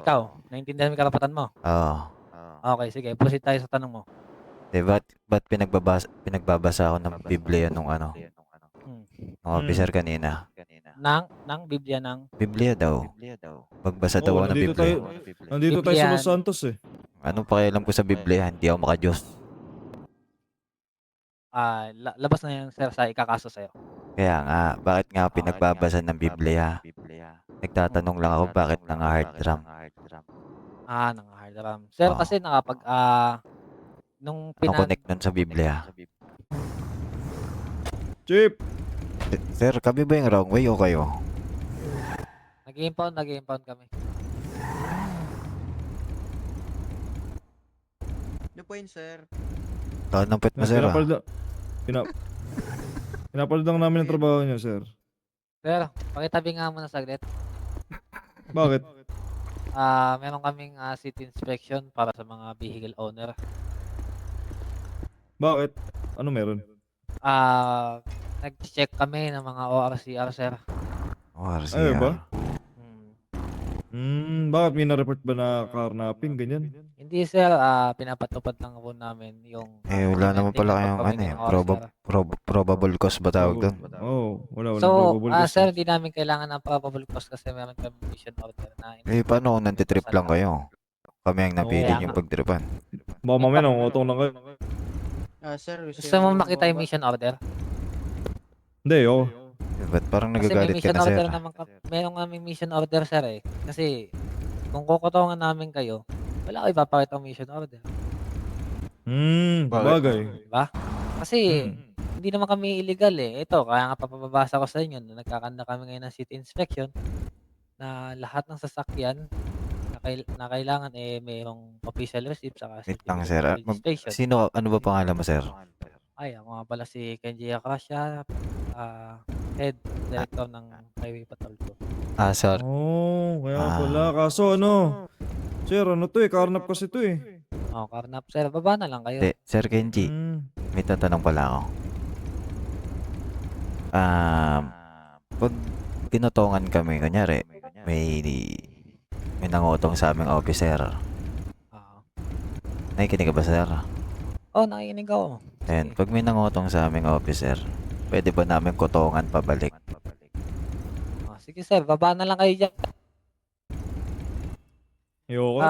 Ikaw, naintindihan mo yung karapatan mo? Oo. Okay, sige, proceed tayo sa tanong mo. Ba't pinagbabasa ako ng Biblia nung Hmm. officer kanina? Ng Biblia Biblia daw. Magbasa daw Oo, ako ng Biblia. nandito tayo sa Biblia. Los Santos eh. Anong pakialam ko sa Biblia? Hindi ako makadiyos. Labas na yan, sir, sa ikakaso sa'yo. Kaya nga, bakit nga ako pinagbabasa ng Biblia? Nagtatanong lang ako bakit nang-hard drum. Nang-hard drum. Sir, Oo. kasi nung Anong connect nun sa Biblia? Chip! Sir, kami ba yung wrong way o kayo? nag-impound kami. Ano po yun, sir? Anong pet mo, sir? Pinapalad lang namin ang trabaho niya, sir. Sir, pakitabi nga muna saglit. Bakit? Meron kaming city inspection para sa mga vehicle owner. Bakit? Ano meron? Nag-check kami ng mga ORCR, sir. RCR. Ano ba? Hmm. Bakit may na-report ba na carnapping, ganyan? Hindi, sir, pinapatupad lang po namin yung Wala naman pala kayong probable cause ba tawag doon? Oo, wala So, probable cause. sir, hindi namin kailangan ng probable cause kasi meron kami mission order na Paano kung nantitrip lang kayo? Kami ang napili Kaya yung nga. pagtripan. Baka mamaya nangungutong lang kayo. Sir, Gusto mo makita yung mission order? Hindi, oo. Ba't parang Kasi may nagagalit ka mission na, sir? order naman meron kaming mission order, sir, eh. Kasi kung kukutongan namin kayo, wala kayo ipapakita ang mission order. Bagay. Diba? Kasi hindi naman kami illegal, eh. Ito, kaya nga papababasa ko sa inyo na nagkakanda kami ngayon ng city inspection na lahat ng sasakyan na kailangan mayroong official receipt saka Wait lang, sir. certificate of registration. Ano ba pangalan mo, sir? Ako nga pala si Kenji Acacia, Head Director ng Highway Patrol ko. Sir. Kaya pala. Kaso sir, carnap kasi to eh. Karnap, sir, baba na lang kayo. Sir Kenji, may tatanong pala ako. Pag tinotongan kami, kunyari, may nangutong sa aming officer. Nakikinig ka ba, sir? Nakikinig ako. Ayan, pag may nangutong sa aming officer, pwede ba namin kutongan pabalik? Sige, sir, baba na lang kayo dyan. Ayoko.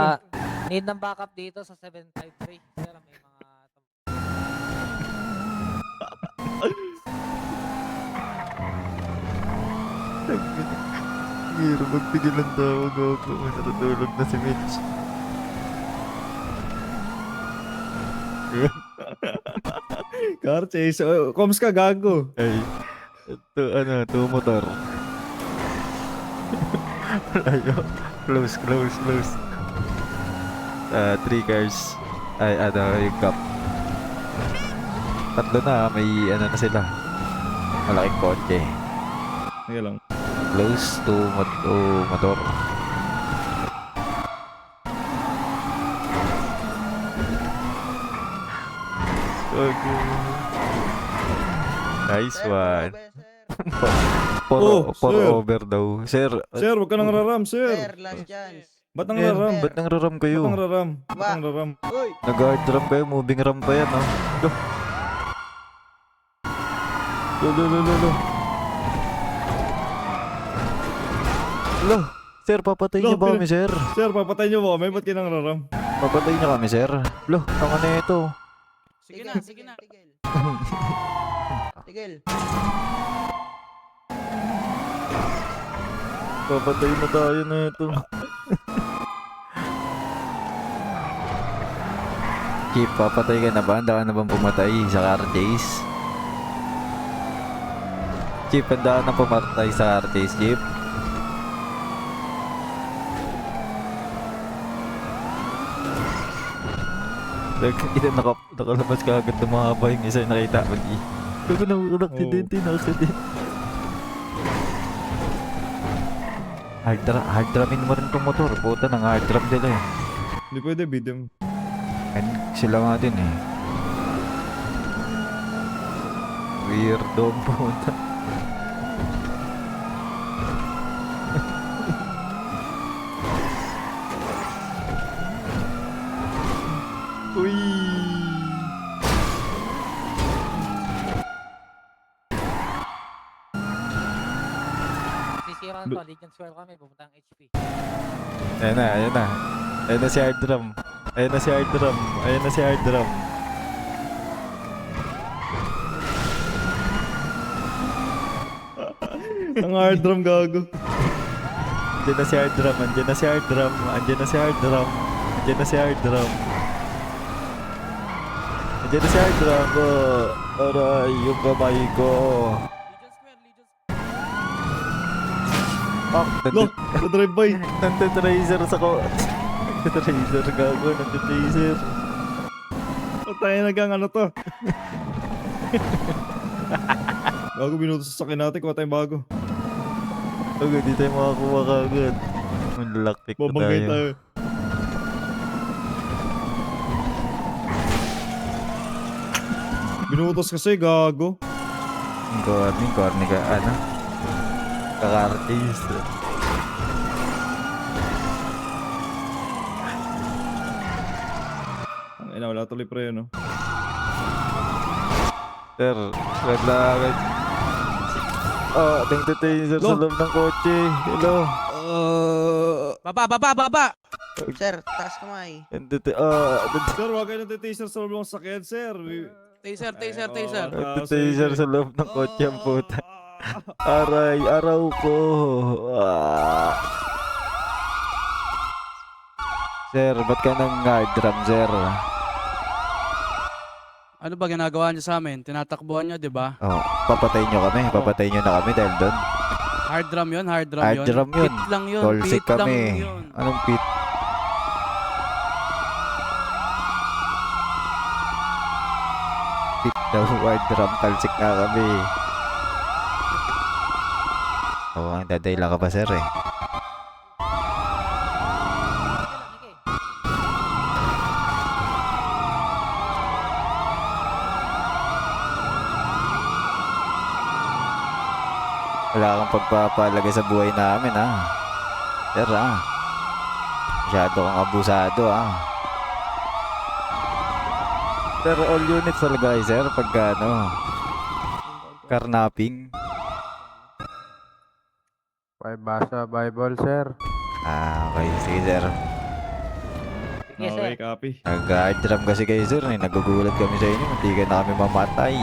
Need ng backup dito sa 753. Sir, may mga... Hiro, magbigil ng tawag ako. Natutulog na si Mitch. Car chase. Coms ka, gago. Ay, ito motor. Layo. Close. 3 cars. Yung cup. Tatlo na, may na sila. Malaking kotse. Sige lang. Close to motor. Okay. Nice one. For over daw. Sir, Sir, wag ka nang raram, sir. Sir, last chance. Ba't nang raram? ba't nangraram kayo? Ba't nang raram? Uy! Nag-hard drum kayo, moving ram pa yan, ha? Lo, sir, papatay niyo ba kami, sir? Sir, papatay niyo ba kami? Ba't ka nang raram? Papatay niyo kami, sir? Lo, tanga na ito. Sige na. Tigil. Papatay na tayo na ito. Chief, papatay ka na ba? Handa ka na bang pumatay sa car chase? Chief, handa ka na pumatay sa car chase, Chief? Nakalabas ka agad ng mga yung isa yung nakita mo. Gago na aksidente. Hard drumin mo rin tong motor. Puta, nang hard drum sila eh. Hindi pwede, bidem. And sila nga din eh. Weirdo ang puta. ano to, Legion Square kami, pupunta ng HP. Ayan na, ayan na. Ayan na si Hard Drum. Ayan na si Hard Drum. Ayan na si Hard Drum. Ang hard drum gago. Andiyan na si Hard Drum. Andiyan na si Hard Drum. Andiyan na si Hard Drum. Andiyan na si Hard Drum. Andiyan na si Hard Drum. Oh, aray, yung kamay ko. Legion Square, Legion Pak, Lo, drive by. nandun tracer sa ko. Tracer gago. Nandun tracer. Patay na gang ano to. Gago, binuto sa sakin natin. Kuha tayong bago. Okay, di tayo makakuha kagad. Malaktik na Babanggay tayo. tayo. Binutos kasi, gago. Ang corny ka, ano? Kakartis. Ang ina, wala tuloy pre, no? Sir, red lang. Oh, taser sa Lo. loob ng kotse. Hello. Baba! Sir, taas kamay. Sir, wag kayo nag-taser sa loob ng sakyan, sir. Taser. Taser sa loob ng kotse ang puta. Aray, araw ko. Ah. Sir, ba't ka nang hard drum, sir? Ano ba ginagawa niyo sa amin? Tinatakbuhan niyo, di ba? Oh, papatayin nyo kami. Papatayin nyo na kami dahil doon. Hard drum yun, hard drum Hard yun. drum yun. Pit lang yun, Tolsik pit lang kami. yun. Anong pit? Pit daw, hard drum. Talsik nga kami. Oo, ang dadayla ka ba, sir, eh? Wala kang pagpapalagay sa buhay namin, ha? Sir, ha? Masyado kang abusado, ha? Sir, all units talaga, sir, pagka, ano, karnaping. Basa Bible, sir. Ah, okay. Sige, sir. Sige, sir. Okay, copy. Nag-hard drum kasi kayo, sir. Eh. Nagugulat kami sa inyo. Hindi ka na kami mamatay.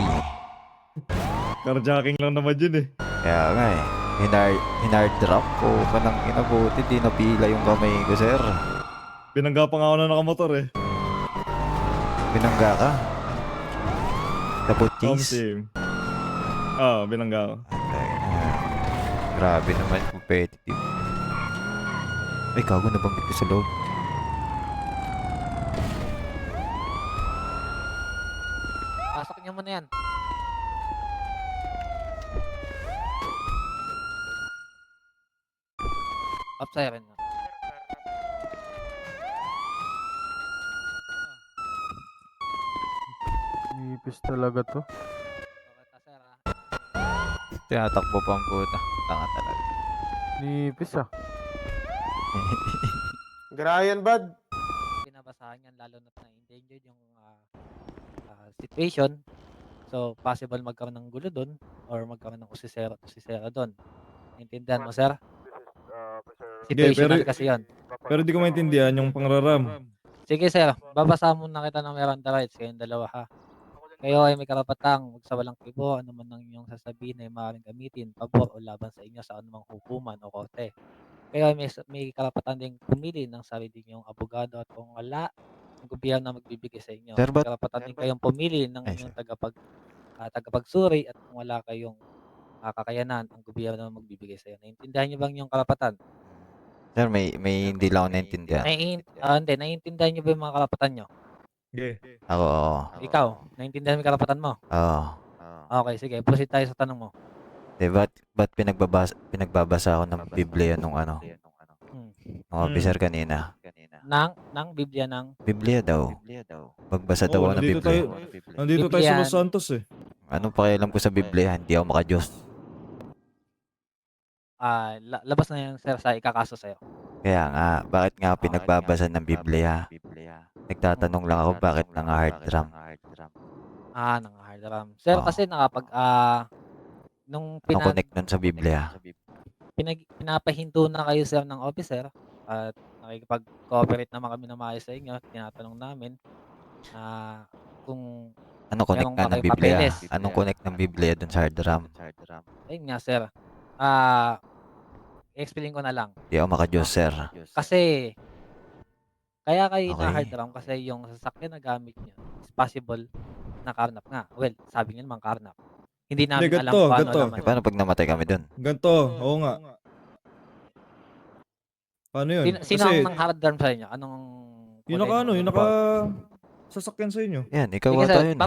Carjacking lang naman yun, eh. Kaya nga, eh. Hinard drop ko. Kanang inabuti. Di napila yung kamay ko, sir. Binangga pa nga ako na nakamotor, eh. Binangga ka. Tapos cheese. Same. Binangga ako. Grabe naman, competitive. Ay, kago, nabanggit ko sa loob. Pasok niyo muna yan. Up siren na. Nipis talaga to. Okay, sir, ha? Tinatakbo pa ang puta. Tanga talaga. Nipis ah. Grayan, bad. Binabasahan yan lalo na na-endangered yung situation. So, possible magkaroon ng gulo doon or magkaroon ng usisera doon. Intindihan mo, sir? Situational pero- kasi yan. Pero di ko maintindihan yung pangraram. Sige, sir. Babasahan muna kita ng Miranda rights kayong dalawa, ha? Kayo ay may karapatang magsawalang kibo ano man ang inyong sasabihin ay maaaring gamitin, pabor o laban sa inyo sa anumang hukuman o korte. Kayo ay may karapatan ding pumili ng sarili niyong abogado at kung wala, ang gobyerno na magbibigay sa inyo. Sir, May ba't- karapatan din kayong pumili ng Ay, inyong tagapagsuri at kung wala kayong kakayanan, ang gobyerno na magbibigay sa iyo. Naintindihan niyo bang yung karapatan? Sir, may hindi lang ako naintindihan. Hindi, naiintindihan niyo ba yung mga karapatan niyo? Okay. Ako, oo. Ikaw, naiintindihan mo yung karapatan mo? Oo. Okay, sige. Proceed tayo sa tanong mo. Eh, ba't pinagbabasa ako ng Biblia nung ano? Hmm. Nung officer kanina. Nang Biblia ng Biblia daw. Magbasa daw Oo, ako ng nandito Biblia. Nandito tayo sa Biblia. Los Santos, eh. Anong pakialam ko sa Biblia? Hindi ako maka-Diyos. labas na yan, sir, sa ikakaso sa'yo. Kaya nga, bakit nga pinagbabasa ng Biblia? Nagtatanong lang ako bakit nang hard drum. Nang hard drum. Sir, Oo. kasi nung Ano connect nun sa Biblia? pinapahinto na kayo sir ng officer at nakikipag-cooperate naman kami ng maayos sa inyo. Tinatanong namin kung Ano connect meron nga ba ng kayong Biblia? papeles. Anong connect ng Biblia dun sa hard drum? Ayun nga sir. I-explain ko na lang. Di ako makajos, sir. Kasi kaya kayo Okay. na hard drum kasi yung sasakyan na gamit niyo is possible na carnap nga. Well, sabi niyo naman carnap. Hindi namin alam ganito, kung ano ganito. naman. Eh, paano pag namatay kami dun? Ganto, oo nga. Paano yun? Sino Kasi, ang hard drum sa inyo? Anong yung naka ano, yung naka sasakyan sa inyo. Yan, ikaw Sige ata sir, yun eh.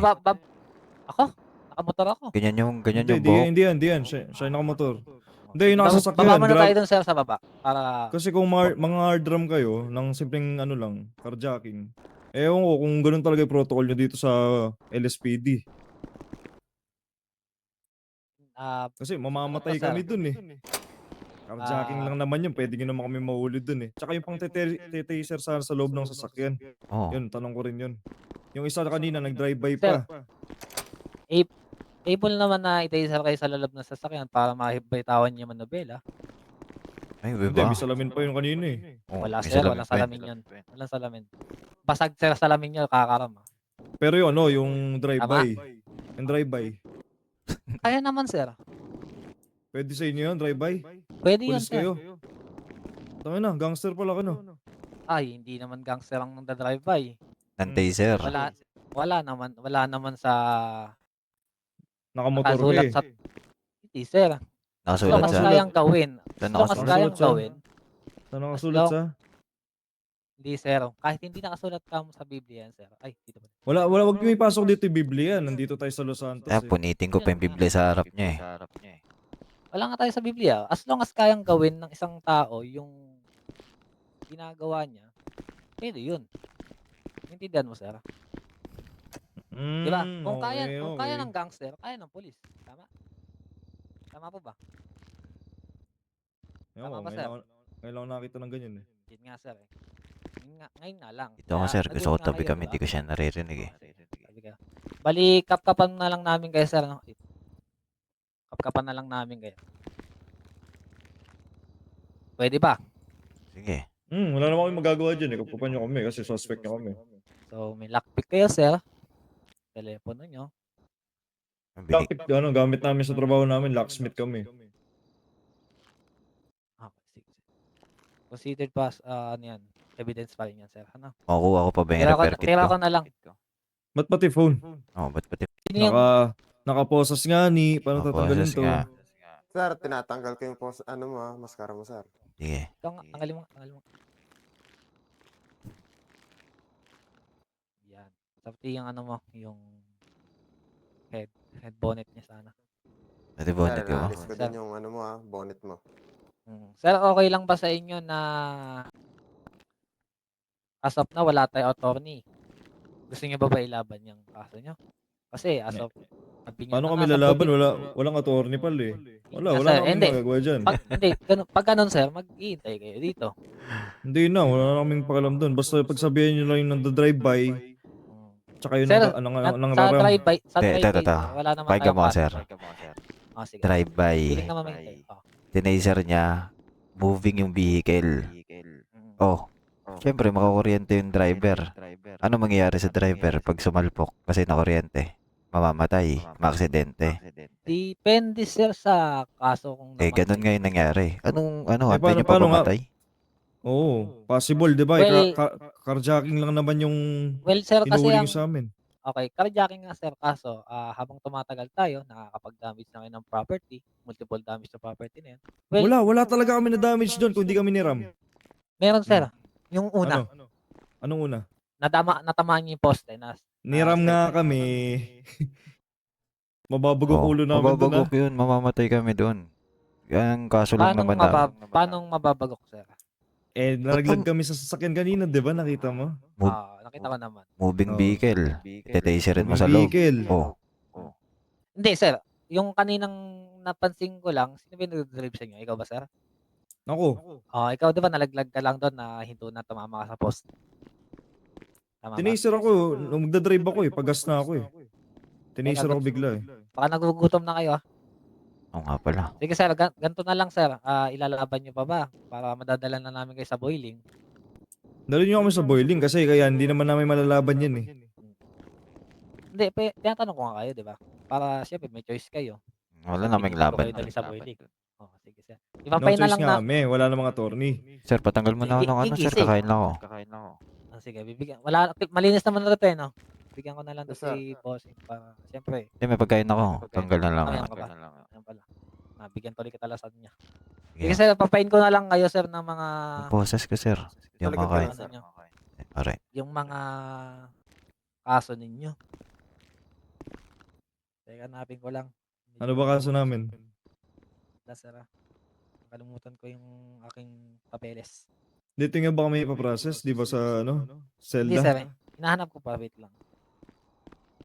ako? Nakamotor ako. Ganyan yung Hindi, buhok. hindi yan. Siya yung nakamotor. Hindi, yung Baba nakasasakyan. muna tayo dun sir sa baba. Para Kasi kung mga hard drum kayo, ng simpleng ano lang, carjacking, ewan ko kung ganun talaga yung protocol nyo dito sa LSPD. Kasi mamamatay Sir. kami dun eh. Carjacking lang naman yun, pwede nyo naman kami mahuli dun eh. Tsaka yung pang tetaser sa loob ng sasakyan. Oh. Yun, tanong ko rin yun. Yung isa kanina, nag-drive-by Sir. pa. able naman na itaser kayo sa lalab ng sasakyan para mahibitawan niyo manobela. Ay, Hindi, ba? may salamin pa yun kanina eh. Oh, Wala may sir, salamin walang pa yun. salamin yun. Walang salamin. Basag sir salamin niyo, kakaram. Pero yun, ano, yung drive-by. Yung drive-by. Kaya naman sir. Pwede sa inyo yun, drive-by? Pwede yun Pulis sir. kayo. Tama na, gangster pala ka no. Ay, hindi naman gangster ang nagda-drive by. Ng-taser. Wala naman sa Nakamotor ka nakasulat eh. sa hindi sir. As Nakasulat long as sa... kayang gawin. As Saan long as nakasulat? kayang Nakasulat sa- gawin. Saan nakasulat long- sa? Hindi sir. Kahit hindi nakasulat ka mo sa Biblia yan sir. Ay, dito ba? Wala, wag niyo ipasok dito yung Biblia. Nandito tayo sa Los Santos Kaya eh. punitin ko pa yung Biblia sa harap niya eh. Wala nga tayo sa Biblia. As long as kayang gawin ng isang tao yung ginagawa niya, pwede yun. Intindihan mo, sir? Di ba? Kung kaya ng gangster, kaya ng pulis. Tama? Tama po ba? Ewan Tama ko, ba, sir? ngayon lang nakita ng ganyan eh. Yun nga, sir. Ngayon nga lang. Ito ako Kaya sir, gusto ko nag-uus nga tabi kayo, kami, di hindi ba? ko siya naririnig eh. Sabi ka. Bali, kapkapan na lang namin kayo, sir. No? Kapkapan na lang namin kayo. Pwede ba? Sige. Wala naman kami magagawa dyan eh. Kapupan nyo kami kasi suspect nyo kami. So, may lockpick kayo, sir. Telepono nyo. Lockpick, gamit namin sa trabaho namin, locksmith kami. Okay, sige. Considered pass, ano yan, evidence pa rin yan, sir. Ano? Makukuha ko pa ba yung repair kit Tira ko? ko na lang. Ba't pati phone? Oh, ba't pati? Sino yung, Nakaposas nga ni, paano tatanggalin Process to? nga. Sir, tinatanggal ko yung maskara mo, sir. Sige. tanggalin mo. Yan. Tapos yung ano mo, yung head bonnet niya sana. Pati Sir, bonnet ko. naalis ko Sir. din yung bonnet mo. Sir, okay lang ba sa inyo na as of na wala tayong attorney? Gusto niyo ba ilaban yung kaso niyo? Kasi as of sabi niyo Paano na kami nga sa lalaban? probi- Walang attorney pal eh. Wala Ah, na sir, kaming hindi. magagawa dyan. Pag ganun sir, mag-iintay kayo dito. Hindi na, wala na kaming pakialam dun. Basta pagsabihin nyo lang yung nanda-drive-by, tsaka yun Sir, ang sa raram. drive-by, Ito. wala naman Pakinggan mo, tayong sir. Oh, sige. Drive-by. Piling naman may hintay. Oh. Tinaser niya. Moving yung vehicle. Mm. Oh. Siyempre, makakuryente yung driver. Ano mangyayari sa driver pag sumalpok kasi nakuryente? Mamamatay. Maaksidente. Depende sir sa kaso kung Eh, ganun nga yung nangyari. Anong, Eh, antay niyo pa paano nga? mamatay? Oo, possible, di ba? Well- Carjacking lang naman yung Well sir, kasi inuuli ang nyo sa amin. okay, carjacking nga sir, kaso habang tumatagal tayo, nakakapag-damage na kayo ng property, multiple damage sa property na yan. Well, Wala talaga kami na damage doon kung di kami niram. meron sir. Yung una, Ano? Anong una? natamaan niyo yung poste na Niram nga kami. Mababagok ulo namin doon Mababagok yun. Mamamatay kami doon. Yan, kaso lang naman na. paano mababagok sir? Eh, nalaglag kami sa sasakyan kanina, di ba? Nakita mo? Nakita ko naman. Moving Oo. vehicle. Tetaserin mo sa loob. Vehicle. Oh. Hindi sir, yung kaninang napansin ko lang, sino ba yung nag-drive sa inyo? Ikaw ba sir? Ako. Ikaw di ba nalaglag ka lang doon na hinto na tumama ka sa post? Tama ba? Tinaser ako. Nung magdadrive ako eh. Pagas na ako eh. Tinaser ako bigla eh. Baka nagugutom na kayo ah. Oo nga pala. Sige sir, ganito na lang sir, ilalaban niyo pa ba para madadala na namin kayo sa boiling? Dali nyo kami sa boiling kasi kaya hindi naman namin malalaban yan eh. Hindi, tinatanong ko nga kayo, 'di ba? Para siyempre may choice kayo. Wala Sir, naming piliin ko laban kayo dali dun. sa boiling. Oh, sige sir. No Ipapay na choice lang nga na kami, wala namang attorney. Sir, patanggal mo na ako Sige, ng ano, sir. gigising. Kakain lang ako. sige, bibigyan wala malinis naman na 'to eh, no? Bigyan ko na lang 'to Yes, sir. si bossing para siyempre, Hindi, may pagkain ako. Tanggal na lang. Ayan ka ba? Ayan pala. Bigyan tuloy kita lasan niya. Sige Sige. sir, papain ko na lang kayo sir ng mga Ang boses ko, sir. Yung Talaga makain. ba, sir? Ano nyo, Alright. yung mga kaso ninyo. Teka, hanapin ko lang. Ano ba kaso namin? Sir, nakalimutan ko yung aking papeles. Dito nga ba kami ipaprocess? Di ba sa ano? Hindi Zelda? sir, hinahanap ko pa, wait lang.